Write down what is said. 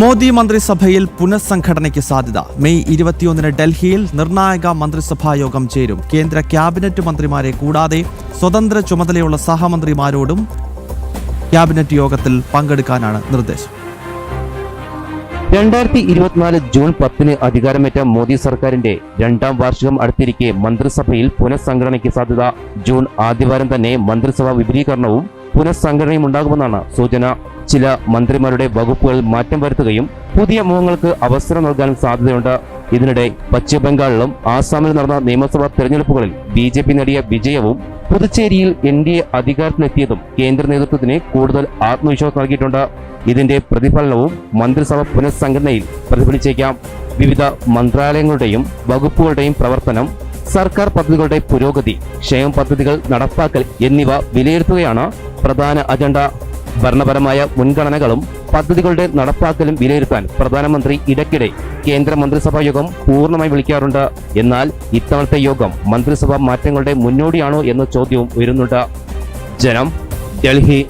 മോദി മന്ത്രിസഭയിൽ പുനഃസംഘടനയ്ക്ക് സാധ്യത. മെയ് 21 ഡൽഹിയിൽ നിർണായക മന്ത്രിസഭാ യോഗം ചേരും. കേന്ദ്ര ക്യാബിനറ്റ് മന്ത്രിമാരെ കൂടാതെ സ്വതന്ത്ര ചുമതലയുള്ള സഹമന്ത്രിമാരോടും ക്യാബിനറ്റ് യോഗത്തിൽ പങ്കെടുക്കാനാണ് നിർദ്ദേശം. 2024 ജൂൺ 10 അധികാരമേറ്റ മോദി സർക്കാരിന്റെ രണ്ടാം വാർഷികം അടുത്തിരിക്കെ മന്ത്രിസഭയിൽ പുനഃസംഘടനയ്ക്ക് സാധ്യത. ജൂൺ ആദ്യവാരം തന്നെ മന്ത്രിസഭാ വിപുലീകരണവും പുനഃസംഘടനയും ഉണ്ടാകുമെന്നാണ് സൂചന. ചില മന്ത്രിമാരുടെ വകുപ്പുകൾ മാറ്റം വരുത്തുകയും പുതിയ മുഖങ്ങൾക്ക് അവസരം നൽകാനും സാധ്യതയുണ്ട്. ഇതിനിടെ പശ്ചിമബംഗാളിലും ആസാമിലും നടന്ന നിയമസഭാ തെരഞ്ഞെടുപ്പുകളിൽ BJP നേടിയ വിജയവും പുതുച്ചേരിയിൽ NDA അധികാരത്തിലെത്തിയതും കേന്ദ്ര നേതൃത്വത്തിന് കൂടുതൽ ആത്മവിശ്വാസം നൽകിയിട്ടുണ്ട്. ഇതിന്റെ പ്രതിഫലനവും മന്ത്രിസഭ പുനഃസംഘടനയിൽ പ്രതിഫലിച്ചേക്കാം. വിവിധ മന്ത്രാലയങ്ങളുടെയും വകുപ്പുകളുടെയും പ്രവർത്തനം, സർക്കാർ പദ്ധതികളുടെ പുരോഗതി, ക്ഷേമ പദ്ധതികൾ നടപ്പാക്കൽ എന്നിവ വിലയിരുത്തുകയാണ് പ്രധാന അജണ്ട. ഭരണപരമായ മുൻഗണനകളും പദ്ധതികളുടെ നടപ്പാക്കലും വിലയിരുത്താൻ പ്രധാനമന്ത്രി ഇടയ്ക്കിടെ കേന്ദ്ര മന്ത്രിസഭാ യോഗം പൂർണ്ണമായി വിളിക്കാറുണ്ട്. എന്നാൽ ഇത്തവണത്തെ യോഗം മന്ത്രിസഭാ മാറ്റങ്ങളുടെ മുന്നോടിയാണോ എന്ന ചോദ്യവും ഉയരുന്നുണ്ട്. ജനം, ഡൽഹി.